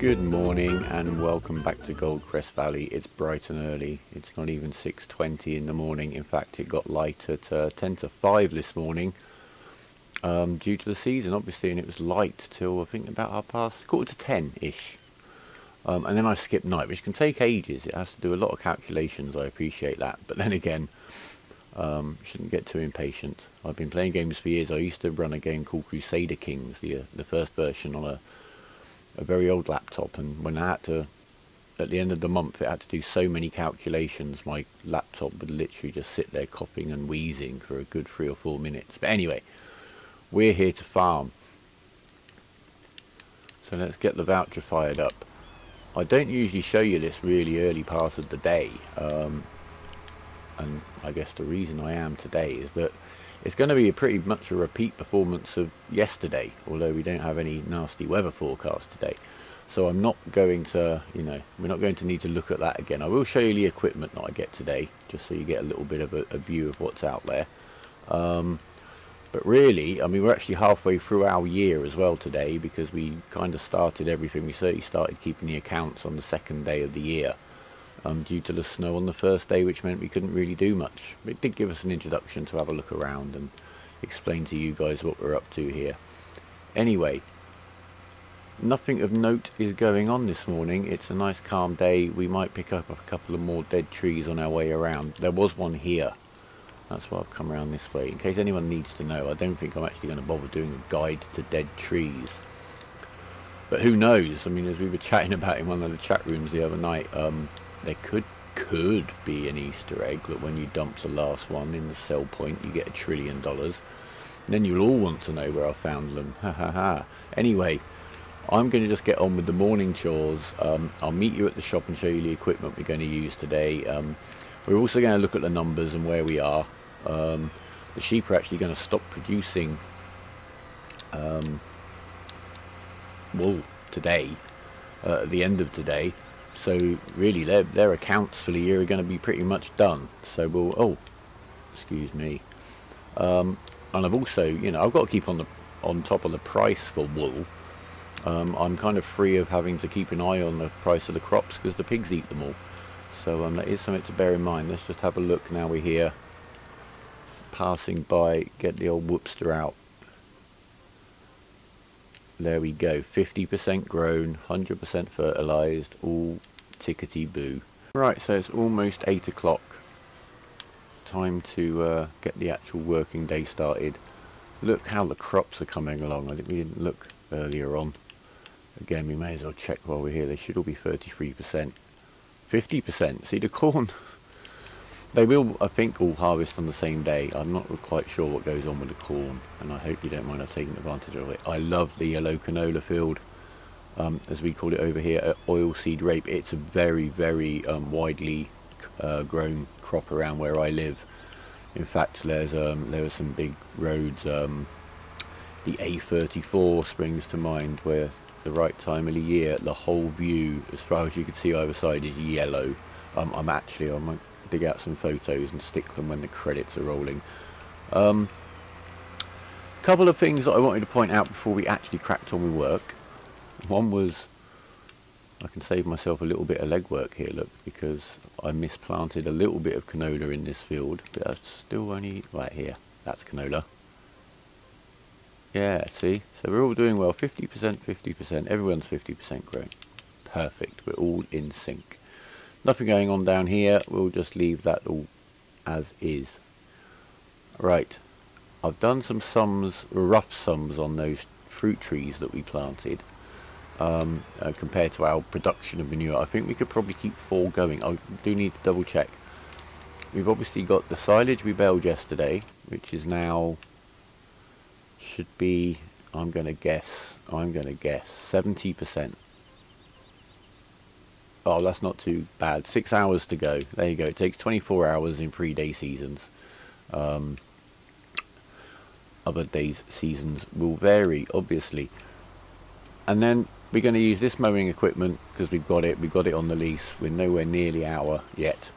Good morning and welcome back to Goldcrest Valley. It's bright and early. It's not even 6:20 in the morning. In fact, it got light at 10 to 5 this morning due to the season, obviously, and it was light till I think about 10-ish. And then I skipped night, which can take ages. It has to do a lot of calculations. I appreciate that. But then again, shouldn't get too impatient. I've been playing games for years. I used to run a game called Crusader Kings, the first version on a very old laptop, and when I had to, at the end of the month, it had to do so many calculations, my laptop would literally just sit there coughing and wheezing for a good 3 or 4 minutes. But anyway, we're here to farm, so let's get the voucher fired up. I don't usually show you this really early part of the day, and I guess the reason I am today is that it's going to be pretty much a repeat performance of yesterday, although we don't have any nasty weather forecast today. So I'm not going to, we're not going to need to look at that again. I will show you the equipment that I get today, just so you get a little bit of a view of what's out there. But really, I mean, we're actually halfway through our year as well today, because we kind of started everything. We certainly started keeping the accounts on the second day of the year. Due to the snow on the first day, which meant we couldn't really do much. It did give us an introduction to have a look around and explain to you guys what we're up to here. Anyway, nothing of note is going on this morning. It's a nice calm day. We might pick up a couple of more dead trees on our way around. There was one here. That's why I've come around this way. In case anyone needs to know, I don't think I'm actually going to bother doing a guide to dead trees. But who knows? I mean, as we were chatting about in one of the chat rooms the other night, there could be an Easter egg that when you dump the last one in the sell point, you get $1 trillion. And then you'll all want to know where I found them. Ha ha ha. Anyway, I'm going to just get on with the morning chores. I'll meet you at the shop and show you the equipment we're going to use today. We're also going to look at the numbers and where we are. The sheep are actually going to stop producing wool today, at the end of today. So really, their accounts for the year are going to be pretty much done. So we'll, excuse me. And I've also, I've got to keep on top of the price for wool. I'm kind of free of having to keep an eye on the price of the crops because the pigs eat them all. So that is something to bear in mind. Let's just have a look now we're here. Passing by, get the old whoopster out. There we go, 50% grown, 100% fertilised, all tickety-boo. Right, so it's almost 8 o'clock. Time to get the actual working day started. Look how the crops are coming along. I think we didn't look earlier on. Again, we may as well check while we're here. They should all be 33%. 50%. See, the corn, they will, I think, all harvest on the same day. I'm not quite sure what goes on with the corn, and I hope you don't mind I've taken advantage of it. I love the yellow canola field, as we call it over here, oilseed rape. It's a very, very widely grown crop around where I live. In fact, there are some big roads. The A34 springs to mind, where the right time of the year, the whole view, as far as you can see either side, is yellow. I might dig out some photos and stick them when the credits are rolling. Couple of things that I wanted to point out before we actually cracked on with work. One was, I can save myself a little bit of legwork here, look, because I misplanted a little bit of canola in this field, but that's still only right here. That's canola. Yeah, see, so we're all doing well. 50%, 50%, everyone's 50% grown. Perfect, we're all in sync. Nothing going on down here, we'll just leave that all as is. Right, I've done some sums, rough sums on those fruit trees that we planted, compared to our production of manure. I think we could probably keep 4 going. I do need to double check. We've obviously got the silage we baled yesterday, which is now, should be, I'm going to guess 70%. Oh, that's not too bad. 6 hours to go. There you go. It takes 24 hours in 3-day seasons. Other days' seasons will vary, obviously. And then we're going to use this mowing equipment because we've got it on the lease. We're nowhere near the hour yet.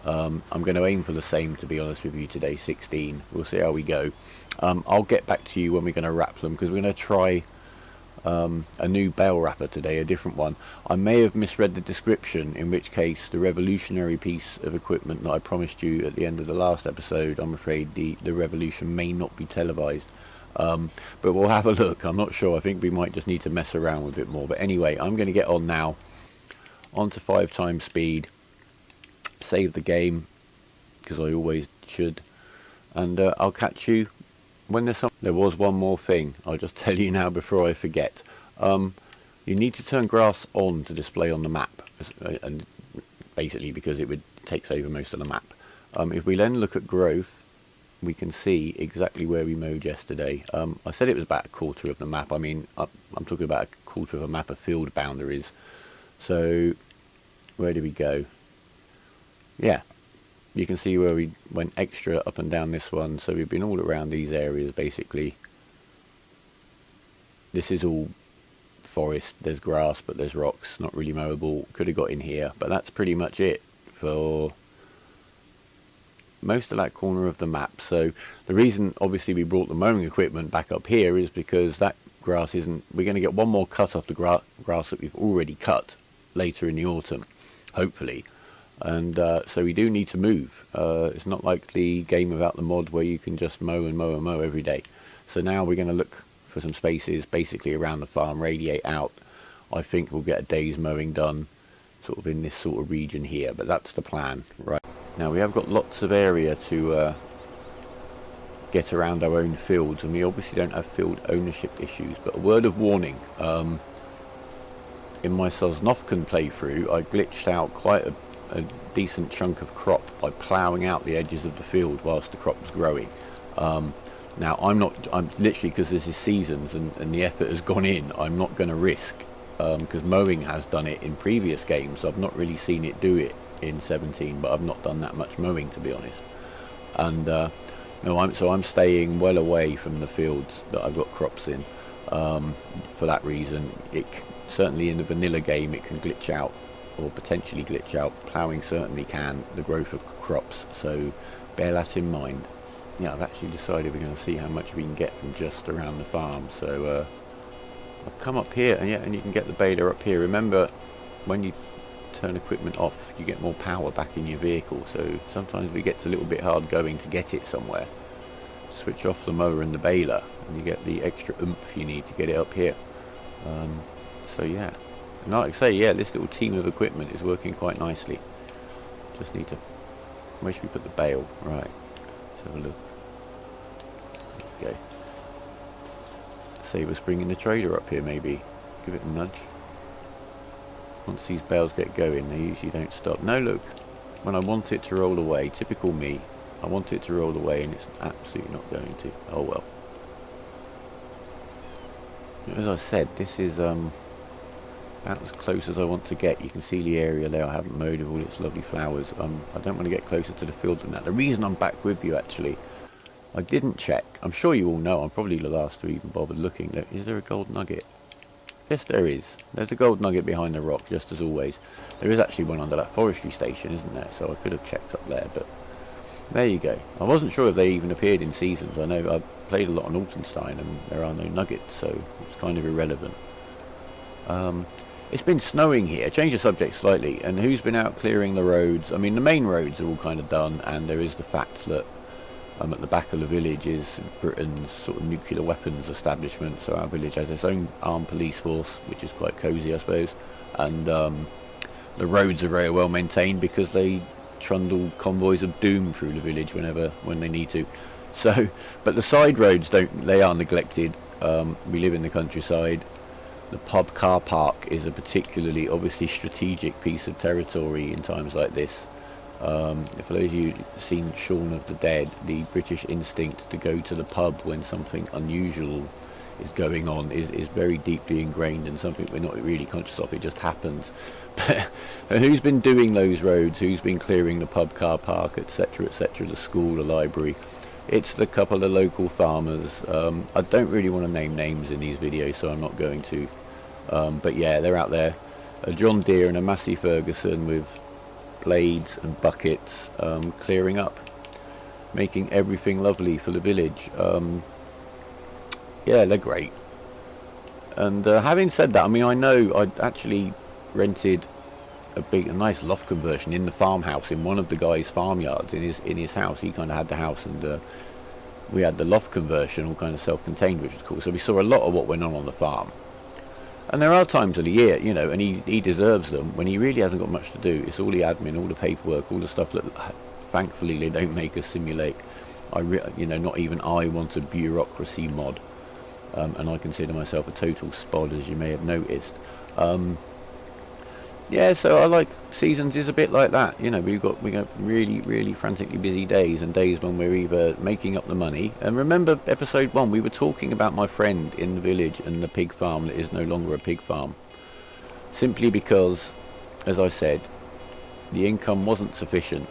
I'm going to aim for the same, to be honest with you, today, 16. We'll see how we go. I'll get back to you when we're going to wrap them, because we're going to try a new Bale wrapper today, a different one. I may have misread the description, in which case the revolutionary piece of equipment that I promised you at the end of the last episode, I'm afraid the revolution may not be televised. But we'll have a look. I'm not sure. I think we might just need to mess around with it more. But anyway, I'm going to get on now, on to 5 times speed, save the game, because I always should, and I'll catch you when there's something. There was one more thing I'll just tell you now before I forget. You need to turn grass on to display on the map, and basically because it takes over most of the map. If we then look at growth, we can see exactly where we mowed yesterday. I said it was about a quarter of the map. I mean, I'm talking about a quarter of a map of field boundaries. So where did we go? Yeah, you can see where we went extra up and down this one. So we've been all around these areas basically. This is all forest, there's grass, but there's rocks, not really mowable. Could have got in here, but that's pretty much it for most of that corner of the map. So the reason obviously we brought the mowing equipment back up here is because that grass isn't, we're going to get one more cut off the grass that we've already cut later in the autumn, hopefully. And so we do need to move. It's not like the game without the mod where you can just mow and mow and mow every day. So now we're going to look for some spaces basically around the farm, radiate out. I think we'll get a day's mowing done sort of in this sort of region here, but that's the plan. Right, now we have got lots of area to get around our own fields, and we obviously don't have field ownership issues, but a word of warning. In my Sosnovkan playthrough I glitched out quite a decent chunk of crop by ploughing out the edges of the field whilst the crop was growing. Now I'm literally, because this is seasons and the effort has gone in, I'm not going to risk, because mowing has done it in previous games. I've not really seen it do it in 17, but I've not done that much mowing, to be honest. And no, so I'm staying well away from the fields that I've got crops in. For that reason, certainly in the vanilla game it can glitch out, or potentially glitch out. Ploughing certainly can, the growth of crops, so bear that in mind. Yeah, I've actually decided we're going to see how much we can get from just around the farm. So I've come up here, and you can get the baler up here. Remember, when you turn equipment off, you get more power back in your vehicle, so sometimes it gets a little bit hard going to get it somewhere. Switch off the mower and the baler, and you get the extra oomph you need to get it up here. So yeah, and like I say, yeah, this little team of equipment is working quite nicely. Just need to, where should we put the bale? Right, let's have a look. There we go. Save us bringing the trailer up here, maybe. Give it a nudge. Once these bales get going, they usually don't stop. No, look, when I want it to roll away, typical me, I want it to roll away and it's absolutely not going to. Oh well. As I said, this is about as close as I want to get. You can see the area there I haven't mowed with all its lovely flowers. I don't want to get closer to the field than that. The reason I'm back with you, actually, I didn't check. I'm sure you all know, I'm probably the last to even bother looking. Is there a gold nugget? Yes, there is. There's a gold nugget behind the rock, just as always. There is actually one under that forestry station, isn't there? So I could have checked up there, but there you go. I wasn't sure if they even appeared in seasons. I know I played a lot on Altenstein and there are no nuggets, so it's kind of irrelevant. It's been snowing here. Change the subject slightly. And who's been out clearing the roads? I mean, the main roads are all kind of done, and there is the fact that at the back of the village is Britain's sort of nuclear weapons establishment. So our village has its own armed police force, which is quite cosy, I suppose. And the roads are very well maintained because they trundle convoys of doom through the village when they need to. So, but the side roads they are neglected. We live in the countryside. The pub car park is a particularly obviously strategic piece of territory in times like this. For those of you who've seen Shaun of the Dead, the British instinct to go to the pub when something unusual is going on is very deeply ingrained, and something we're not really conscious of. It just happens. But who's been doing those roads? Who's been clearing the pub car park, etc., etc., the school, the library? It's the couple of local farmers. I don't really want to name names in these videos, so I'm not going to. But yeah, they're out there. A John Deere and a Massey Ferguson with blades and buckets, clearing up, making everything lovely for the village. Yeah, they're great. And having said that, I mean, I know I actually rented a nice loft conversion in the farmhouse in one of the guy's farmyards in his house. He kind of had the house, and we had the loft conversion all kind of self-contained, which was cool. So we saw a lot of what went on the farm. And there are times of the year, you know, and he deserves them, when he really hasn't got much to do. It's all the admin, all the paperwork, all the stuff that thankfully they don't make us simulate. You know, not even I want a bureaucracy mod. And I consider myself a total spod, as you may have noticed. Yeah, so I like seasons is a bit like that. You know, we got really, really frantically busy days, and days when we're either making up the money. And remember episode 1, we were talking about my friend in the village and the pig farm that is no longer a pig farm. Simply because, as I said, the income wasn't sufficient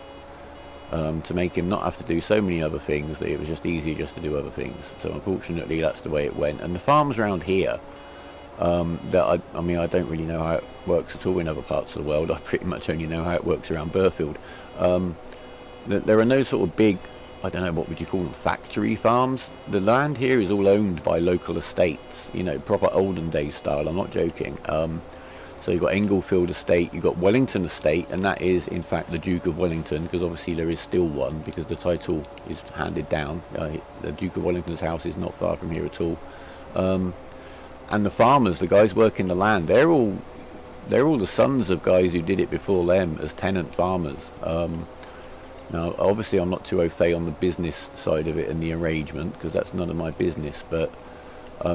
to make him not have to do so many other things, that it was just easier just to do other things. So unfortunately that's the way it went. And the farms around here, that I mean, I don't really know how it works at all in other parts of the world. I pretty much only know how it works around Burfield. There are no sort of big, I don't know, what would you call them, factory farms. The land here is all owned by local estates, you know, proper olden days style, I'm not joking. So you've got Englefield Estate, you've got Wellington Estate, and that is in fact the Duke of Wellington, because obviously there is still one, because the title is handed down. The Duke of Wellington's house is not far from here at all. And the farmers, the guys working the land, they're all the sons of guys who did it before them as tenant farmers. Now obviously I'm not too au fait on the business side of it and the arrangement, because that's none of my business, but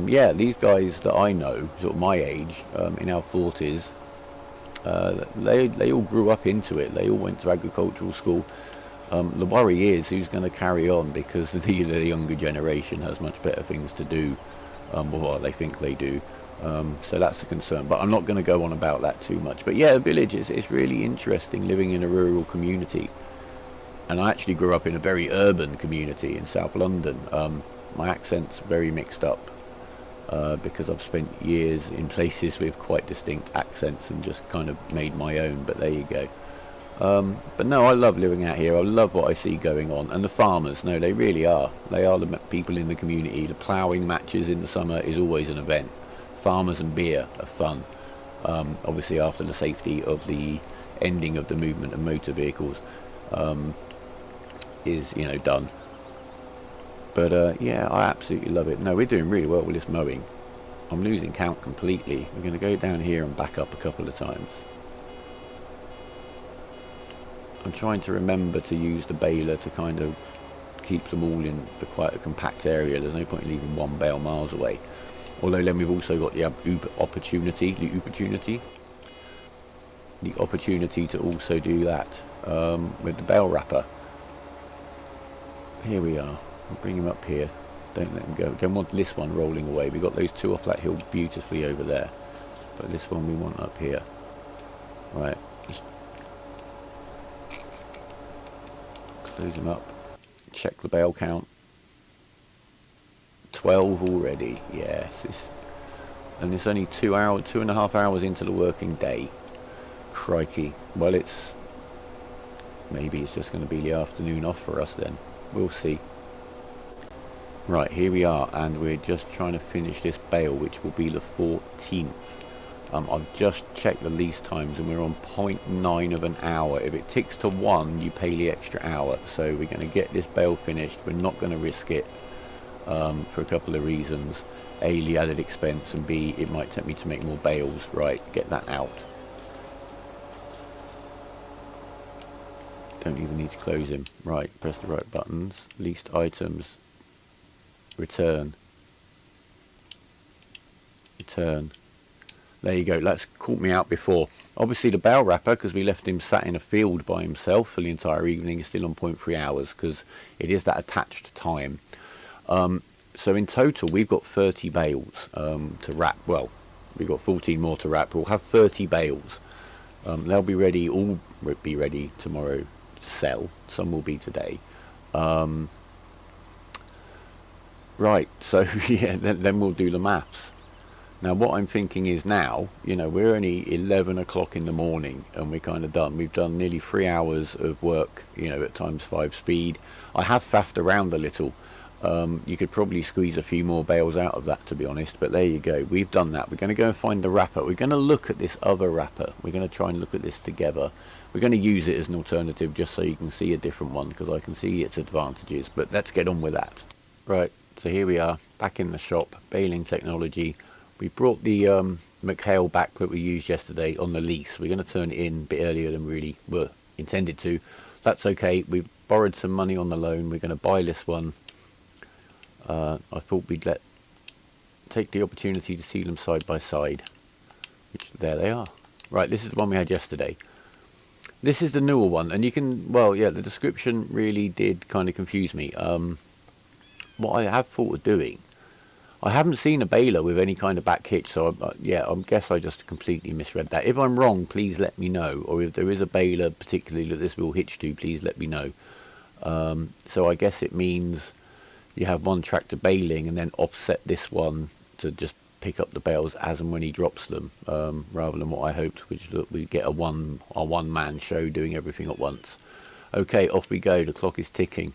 yeah, these guys that I know, sort of my age, in our 40s, they all grew up into it. They all went to agricultural school. The worry is who's going to carry on, because the younger generation has much better things to do, well, they think they do. So that's a concern, but I'm not going to go on about that too much. But yeah, the village it's really interesting living in a rural community. And I actually grew up in a very urban community in South London. My accent's very mixed up. Because I've spent years in places with quite distinct accents and just kind of made my own, but there you go. But no, I love living out here. I love what I see going on. And the farmers, no, they really are. They are the people in the community. The ploughing matches in the summer is always an event. Farmers and beer are fun. Obviously after the safety of the ending of the movement of motor vehicles is, you know, done. But yeah, I absolutely love it. No, we're doing really well with this mowing. I'm losing count completely. We're going to go down here and back up a couple of times. I'm trying to remember to use the baler to kind of keep them all in quite a compact area. There's no point in leaving one bale miles away. Although then we've also got the opportunity to also do that with the bale wrapper. Here we are. I'll bring him up here. Don't let him go. Don't want this one rolling away. We've got those two off that hill beautifully over there. But this one we want up here. Right. Let's close him up. Check the bale count. 12 already. Yes. And it's only 2.5 hours into the working day. Crikey. Well, maybe it's just going to be the afternoon off for us then. We'll see. Right, here we are, and we're just trying to finish this bale, which will be the 14th. I've just checked the lease times, and we're on 0.9 of an hour. If it ticks to 1, you pay the extra hour. So we're going to get this bale finished. We're not going to risk it for a couple of reasons. A, the added expense, and B, it might tempt me to make more bales. Right, get that out. Don't even need to close him. Right, press the right buttons. Leased items. Return. There you go. That's caught me out before. Obviously the bale wrapper, because we left him sat in a field by himself for the entire evening, is still on 0.3 hours because it is that attached time. So in total we've got 30 bales to wrap. Well, we've got 14 more to wrap. We'll have 30 bales. They'll be ready. All be ready tomorrow to sell. Some will be today. Right, so yeah, then we'll do the maths. Now what I'm thinking is now, you know, we're only 11 o'clock in the morning and we're kind of done. We've done nearly 3 hours of work, you know, at ×5 speed. I have faffed around a little. You could probably squeeze a few more bales out of that, to be honest, but there you go. We've done that. We're going to go and find the wrapper. We're going to look at this other wrapper. We're going to try and look at this together. We're going to use it as an alternative just so you can see a different one, because I can see its advantages, but let's get on with that. Right, so here we are, back in the shop, Baling technology. We brought the McHale back that we used yesterday on the lease. We're going to turn it in a bit earlier than we really were intended to. That's okay. We borrowed some money on the loan. We're going to buy this one. I thought we'd take the opportunity to see them side by side, which there they are. Right, this is the one we had yesterday. This is the newer one, and you can, well, yeah, the description really did kind of confuse me. What I have thought of doing, I haven't seen a baler with any kind of back hitch, so I guess I just completely misread that. If I'm wrong, please let me know, or if there is a baler particularly that this will hitch to, please let me know. So I guess it means you have one tractor baling and then offset this one to just pick up the bales as and when he drops them, rather than what I hoped, which is that we get a one-man show doing everything at once. Okay, off we go. The clock is ticking.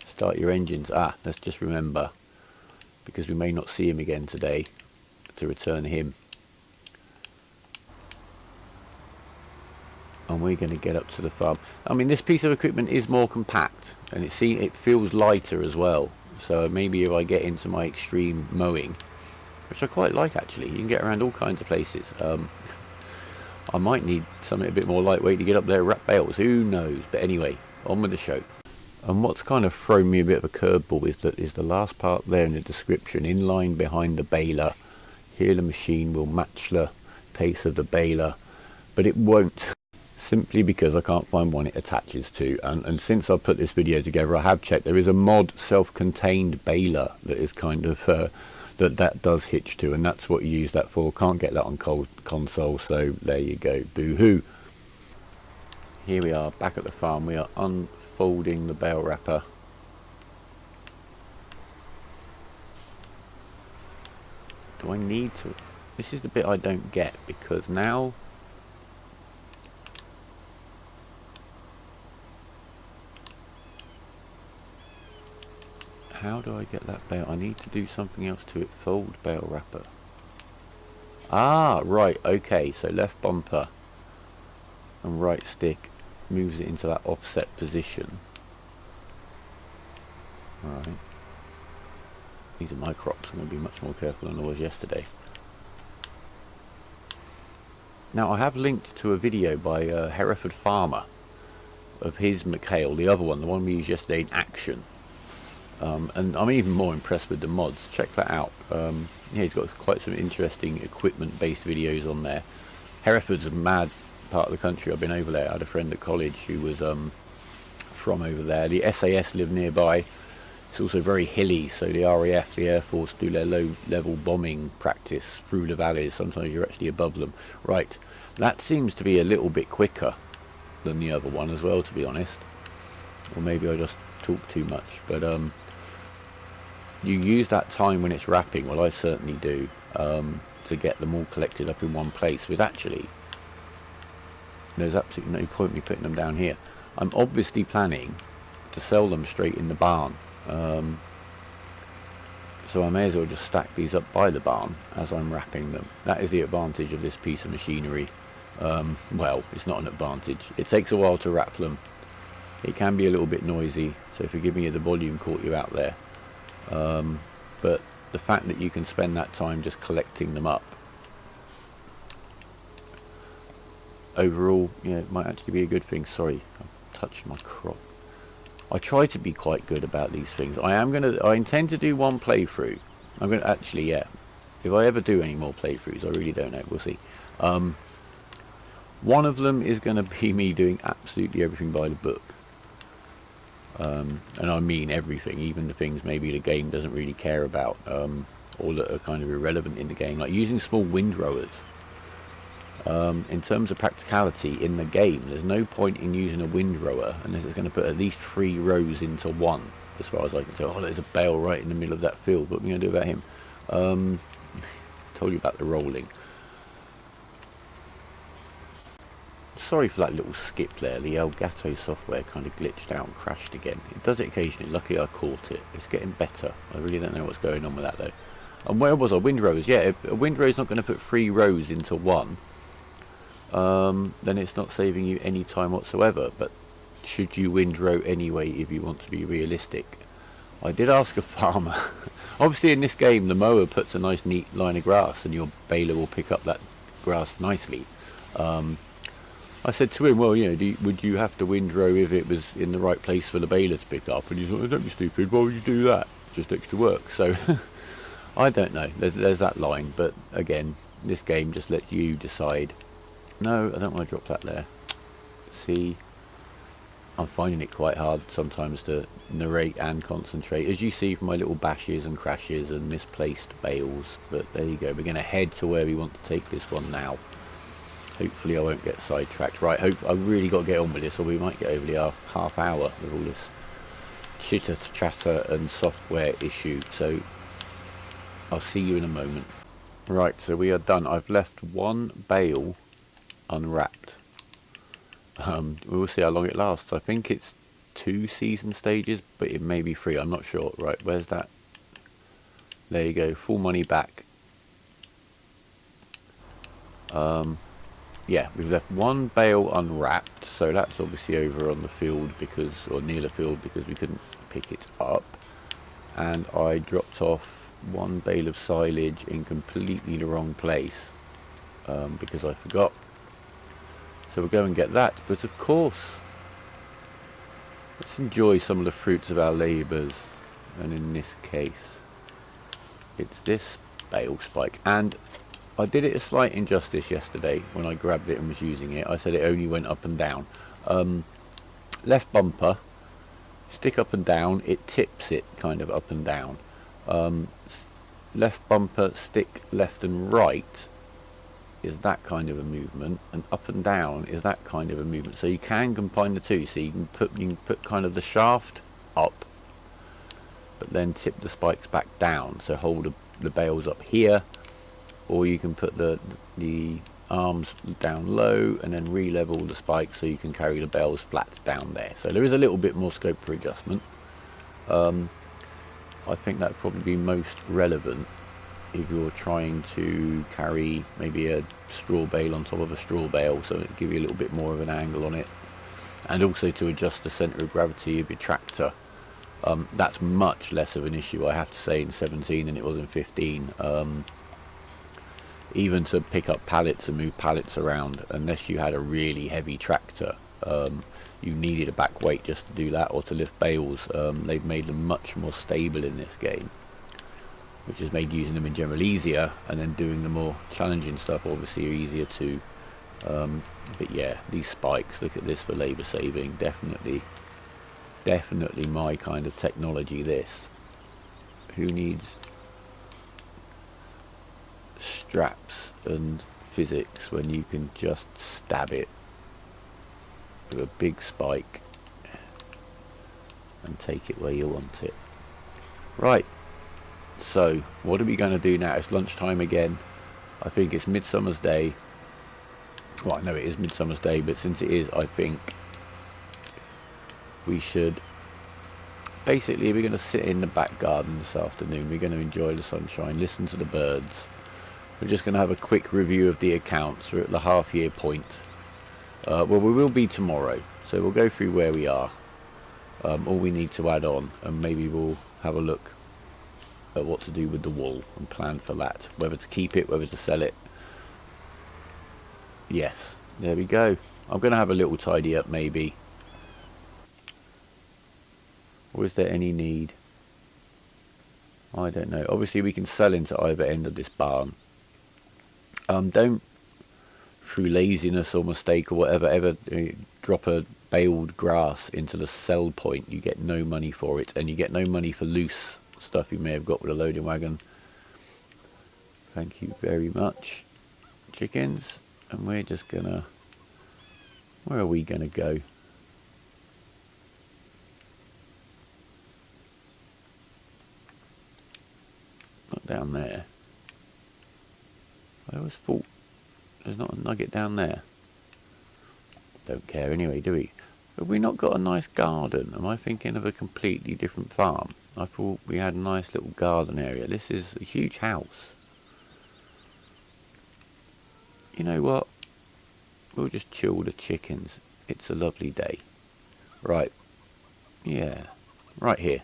Start your engines. Let's just remember, because we may not see him again today, to return him. And we're going to get up to the farm. I mean, this piece of equipment is more compact, and it feels lighter as well. So maybe if I get into my extreme mowing, which I quite like actually, you can get around all kinds of places. I might need something a bit more lightweight to get up there, wrap bales, who knows. But anyway, on with the show. And what's kind of thrown me a bit of a curveball is the last part there in the description, in line behind the baler. Here the machine will match the pace of the baler, but it won't, simply because I can't find one it attaches to. And since I put this video together, I have checked. There is a mod self-contained baler that is kind of that does hitch to, and that's what you use that for. Can't get that on console, so there you go. Boo-hoo. Here we are back at the farm. We are unfolding the bale wrapper. Do I need to? This is the bit I don't get, because now how do I get that bale? I need to do something else to it. Fold bale wrapper. Right, okay, so left bumper and right stick moves it into that offset position. Right. These are my crops. I'm going to be much more careful than I was yesterday. Now, I have linked to a video by Hereford Farmer of his McHale, the other one, the one we used yesterday in action. And I'm even more impressed with the mods. Check that out. Yeah, he's got quite some interesting equipment-based videos on there. Hereford's a mad part of the country. I've been over there. I had a friend at college who was from over there. The SAS live nearby. It's also very hilly, so the RAF, the Air Force, do their low-level bombing practice through the valleys. Sometimes you're actually above them. Right, that seems to be a little bit quicker than the other one as well, to be honest. Or maybe I just talk too much. But you use that time when it's wrapping, well I certainly do, to get them all collected up in one place. With actually, there's absolutely no point me putting them down here. I'm obviously planning to sell them straight in the barn, so I may as well just stack these up by the barn as I'm wrapping them. That is the advantage of this piece of machinery. Well, it's not an advantage. It takes a while to wrap them. It can be a little bit noisy, so forgive me if the volume caught you out there. But the fact that you can spend that time just collecting them up, overall, yeah, it might actually be a good thing. Sorry, I've touched my crop. I try to be quite good about these things. I intend to do one playthrough. I'm gonna actually, yeah. If I ever do any more playthroughs, I really don't know. We'll see. One of them is going to be me doing absolutely everything by the book. And I mean everything, even the things maybe the game doesn't really care about, or that are kind of irrelevant in the game, like using small windrowers. In terms of practicality in the game, there's no point in using a windrower unless it's going to put at least 3 rows into one, as far as I can tell. Oh, there's a bale right in the middle of that field. What are we going to do about him? Told you about the rolling. sorry for that little skip there. The Elgato software kind of glitched out and crashed again. It does it occasionally. Luckily I caught it. It's getting better. I really don't know what's going on with that though. And where was our windrows? Yeah, if a windrow's not going to put 3 rows into one, then it's not saving you any time whatsoever. But should you windrow anyway if you want to be realistic? I did ask a farmer. Obviously in this game the mower puts a nice neat line of grass and your baler will pick up that grass nicely. I said to him, well, you know, would you have to windrow if it was in the right place for the baler to pick up? And he's like, don't be stupid, why would you do that? It's just extra work. So I don't know, there's that line, but again, this game just lets you decide. No, I don't want to drop that there. See, I'm finding it quite hard sometimes to narrate and concentrate, as you see from my little bashes and crashes and misplaced bales. But there you go, we're going to head to where we want to take this one now. Hopefully I won't get sidetracked. Right, I've really got to get on with this, or we might get over the half hour with all this chitter chatter and software issue. So I'll see you in a moment. Right, so we are done. I've left one bale unwrapped. We'll see how long it lasts. I think it's 2 season stages, but it may be 3. I'm not sure. Right, where's that? There you go. Full money back. Yeah, we've left one bale unwrapped, so that's obviously over on the field because, or near the field, because we couldn't pick it up. And I dropped off one bale of silage in completely the wrong place because I forgot. So we'll go and get that. But of course, let's enjoy some of the fruits of our labours. And in this case, it's this bale spike. And I did it a slight injustice yesterday when I grabbed it and was using it. I said it only went up and down. Left bumper, stick up and down, it tips it kind of up and down. Left bumper, stick left and right is that kind of a movement, and up and down is that kind of a movement. So you can combine the two. So you can put kind of the shaft up, but then tip the spikes back down. So hold the bales up here. Or you can put the arms down low and then re-level the spikes so you can carry the bales flat down there. So there is a little bit more scope for adjustment. I think that would probably be most relevant if you're trying to carry maybe a straw bale on top of a straw bale, so it'll give you a little bit more of an angle on it. And also to adjust the centre of gravity of your tractor. That's much less of an issue, I have to say, in 17 than it was in 15. Even to pick up pallets and move pallets around, unless you had a really heavy tractor, you needed a back weight just to do that, or to lift bales. They've made them much more stable in this game, which has made using them in general easier, and then doing the more challenging stuff obviously are easier too. But yeah, these spikes, look at this for labour saving. Definitely my kind of technology, this. Who needs straps and physics when you can just stab it with a big spike and take it where you want it. Right, so what are we going to do now? It's lunchtime again. I think it's Midsummer's Day. Well, I know it is Midsummer's Day, but since it is, I think we should basically, we're going to sit in the back garden this afternoon. We're going to enjoy the sunshine, listen to the birds. We're just going to have a quick review of the accounts. We're at the half-year point. Well, we will be tomorrow, so we'll go through where we are, all we need to add on, and maybe we'll have a look at what to do with the wool and plan for that. Whether to keep it, whether to sell it. Yes, there we go. I'm going to have a little tidy up maybe. Or is there any need? I don't know. Obviously we can sell into either end of this barn. Don't, through laziness or mistake or whatever, ever drop a baled grass into the sell point. You get no money for it, and you get no money for loose stuff you may have got with a loading wagon. Thank you very much, chickens. And we're just gonna, where are we gonna go? Not down there. I always thought there's not a nugget down there. don't care anyway, do we? Have we not got a nice garden? Am I thinking of a completely different farm? I thought we had a nice little garden area. This is a huge house. You know what? We'll just chill the chickens. It's a lovely day. Right. Yeah. Right here.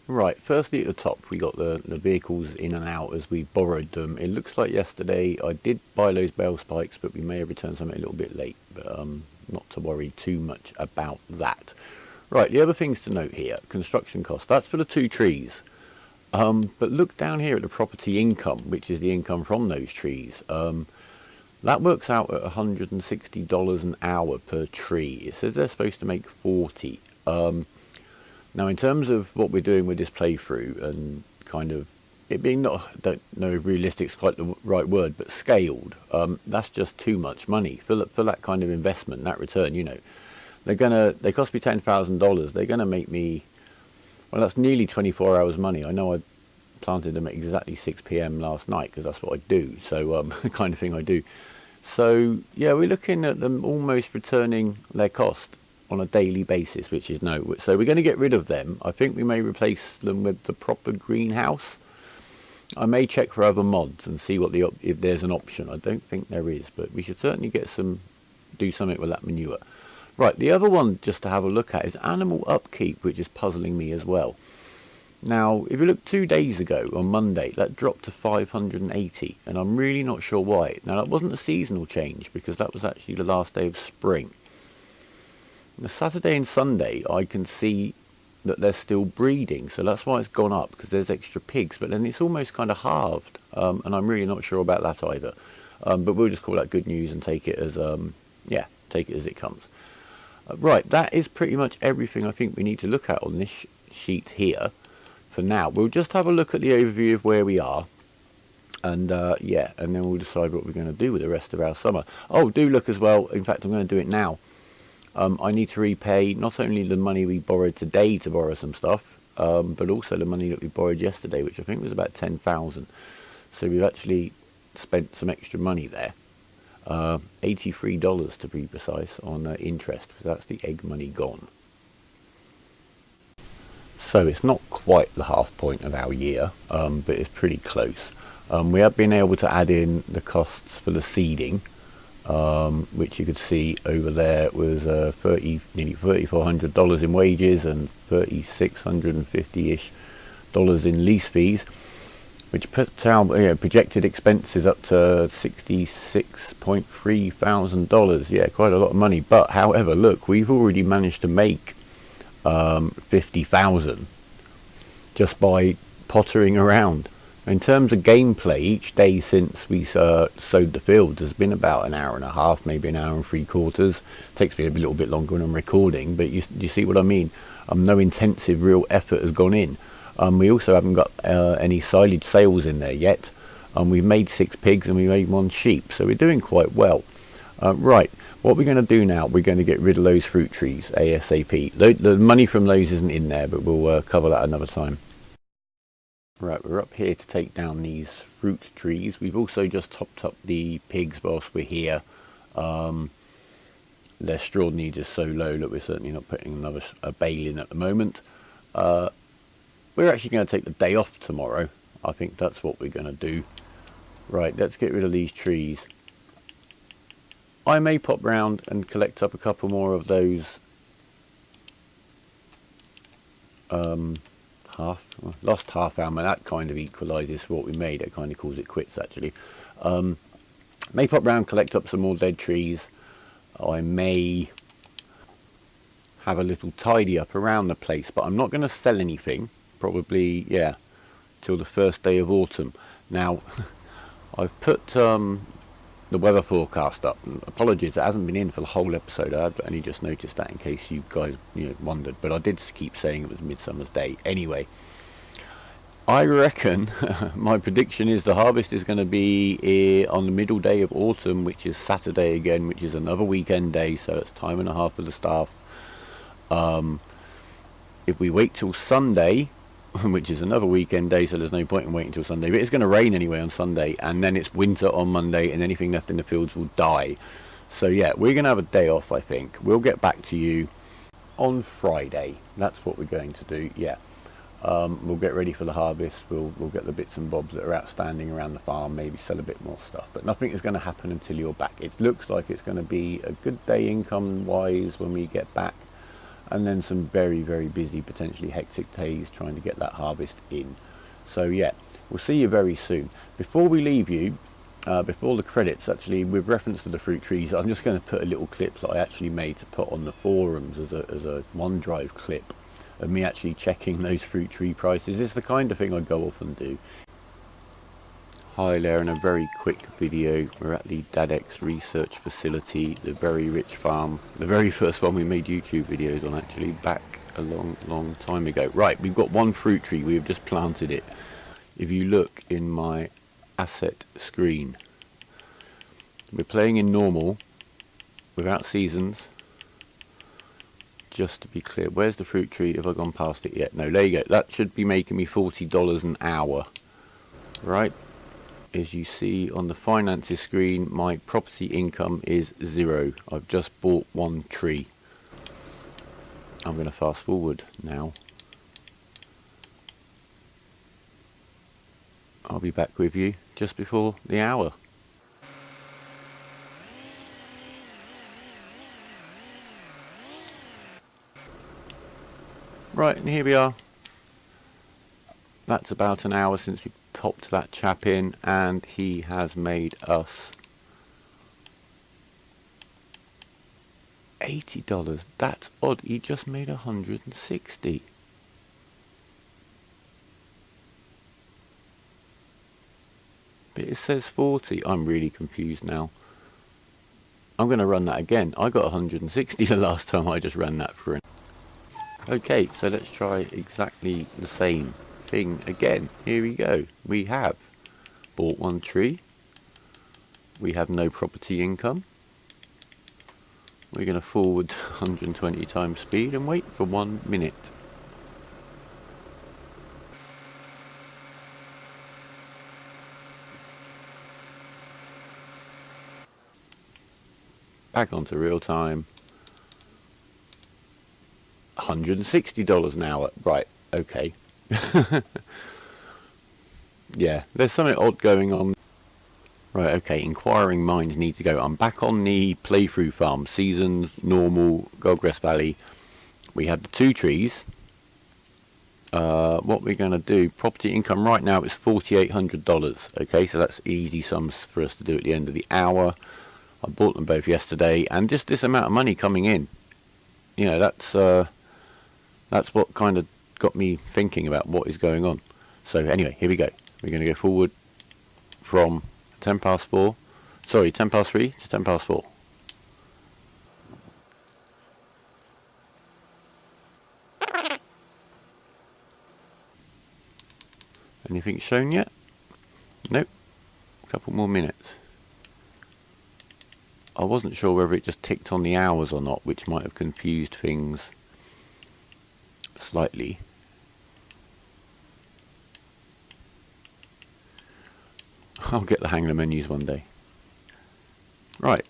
Right, firstly at the top we got the vehicles in and out as we borrowed them. It looks like yesterday I did buy those bale spikes, but we may have returned something a little bit late. But not to worry too much about that. Right, the other things to note here, construction costs. That's for the 2 trees. But look down here at the property income, which is the income from those trees. That works out at $160 an hour per tree. It says they're supposed to make 40. Now, in terms of what we're doing with this playthrough and kind of it being not, I don't know if realistic is quite the right word, but scaled, that's just too much money for that kind of investment, that return. You know, they cost me $10,000. They're gonna make me, well, that's nearly 24 hours money. I know I planted them at exactly 6 p.m. last night because that's what I do. So the kind of thing I do. So yeah, we're looking at them almost returning their cost on a daily basis, which is no. So we're going to get rid of them. I think we may replace them with the proper greenhouse. I may check for other mods and see what if there's an option. I don't think there is, but we should certainly do something with that manure. Right, the other one just to have a look at is animal upkeep, which is puzzling me as well. Now, if you look 2 days ago on Monday, that dropped to 580, and I'm really not sure why. Now, that wasn't a seasonal change because that was actually the last day of spring. The Saturday and Sunday, I can see that they're still breeding, so that's why it's gone up, because there's extra pigs, but then it's almost kind of halved, and I'm really not sure about that either. But we'll just call that good news and take it as, take it as it comes. Right, that is pretty much everything I think we need to look at on this sheet here for now. We'll just have a look at the overview of where we are, and and then we'll decide what we're going to do with the rest of our summer. Oh, do look as well, in fact I'm going to do it now. I need to repay not only the money we borrowed today to borrow some stuff, but also the money that we borrowed yesterday, which I think was about 10,000. So we've actually spent some extra money there. $83 to be precise on interest. That's the egg money gone. So it's not quite the half point of our year, but it's pretty close. We have been able to add in the costs for the seeding, which you could see over there was nearly $3,400 in wages and $3,650-ish in lease fees, which puts our projected expenses up to $66.3 thousand. Yeah, quite a lot of money. But however, look, we've already managed to make 50,000 just by pottering around. In terms of gameplay, each day since we sowed the fields has been about an hour and a half, maybe an hour and 3/4. Takes me a little bit longer when I'm recording, but you see what I mean. No intensive real effort has gone in. We also haven't got any silage sales in there yet. We've made 6 pigs and we made 1 sheep, so we're doing quite well. Right, what we're going to do now, we're going to get rid of those fruit trees ASAP. The money from those isn't in there, but we'll cover that another time. Right, we're up here to take down these fruit trees. We've also just topped up the pigs whilst we're here. Their straw needs is so low that we're certainly not putting a bale in at the moment. We're actually going to take the day off tomorrow. I think that's what we're going to do. Right, let's get rid of these trees. I may pop round and collect up a couple more of those lost half hour. That kind of equalises what we made. It kind of calls it quits actually. May pop round, collect up some more dead trees. I may have a little tidy up around the place, but I'm not going to sell anything. Probably, till the first day of autumn. Now, I've put the weather forecast up. Apologies, it hasn't been in for the whole episode. I had only just noticed that in case you guys wondered, but I did keep saying it was Midsummer's Day. Anyway, I reckon my prediction is the harvest is going to be on the middle day of autumn, which is Saturday again, which is another weekend day, so it's time and a half for the staff. If we wait till Sunday, which is another weekend day, so there's no point in waiting till Sunday, but it's going to rain anyway on Sunday, and then it's winter on Monday, and anything left in the fields will die. So yeah, we're going to have a day off, I think. We'll get back to you on Friday. That's what we're going to do, yeah. We'll get ready for the harvest. We'll get the bits and bobs that are outstanding around the farm, maybe sell a bit more stuff. But nothing is going to happen until you're back. It looks like it's going to be a good day income-wise when we get back. And then some very, very busy, potentially hectic days trying to get that harvest in. So yeah, we'll see you very soon. Before we leave you, before the credits, actually, with reference to the fruit trees, I'm just going to put a little clip that I actually made to put on the forums as a OneDrive clip of me actually checking those fruit tree prices. It's the kind of thing I go off and do. Hi there, in a very quick video. We're at the DadX research facility, the Very Rich Farm, the very first one we made YouTube videos on, actually, back a long time ago. Right, we've got one fruit tree, we have just planted it. If you look in my asset screen, we're playing in normal without seasons. Just to be clear, where's the fruit tree? Have I gone past it yet? No, there you go. That should be making me $40 an hour. Right, as you see on the finances screen, my property income is 0. I've just bought one tree. I'm going to fast forward now. I'll be back with you just before the hour. Right, and here we are. That's about an hour since we popped that chap in, and he has made us $80. That's odd. He just made 160. But it says 40. I'm really confused now. I'm going to run that again. I got 160 the last time I just ran that through. Okay, so let's try exactly the same thing again. Here we go. We have bought one tree. We have no property income. We're going to forward 120 times speed and wait for 1 minute. Back onto real time. $160 an hour. Right, okay. Yeah, there's something odd going on. Right, okay, inquiring minds need to go. I'm back on the playthrough farm. Seasons, normal, Goldcrest Valley. We had the 2 trees. What we're going to do, property income right now is $4,800. Okay, so that's easy sums for us to do at the end of the hour. I bought them both yesterday, and just this amount of money coming in, you know, that's what kind of got me thinking about what is going on. So anyway, here we go. We're going to go forward from 10 past 3 to 10 past 4. Anything shown yet? Nope. A couple more minutes. I wasn't sure whether it just ticked on the hours or not, which might have confused things slightly. I'll get the hang of the menus one day. Right.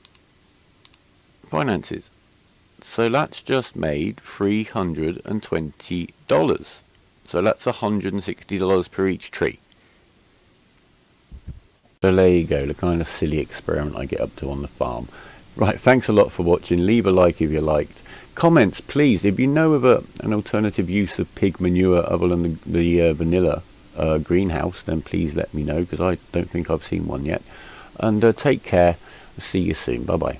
Finances. So that's just made $320. So that's $160 per each tree. So there you go, the kind of silly experiment I get up to on the farm. Right, thanks a lot for watching. Leave a like if you liked. Comments, please. If you know of an alternative use of pig manure other than the vanilla greenhouse, then please let me know, because I don't think I've seen one yet. And take care. See you soon. Bye bye.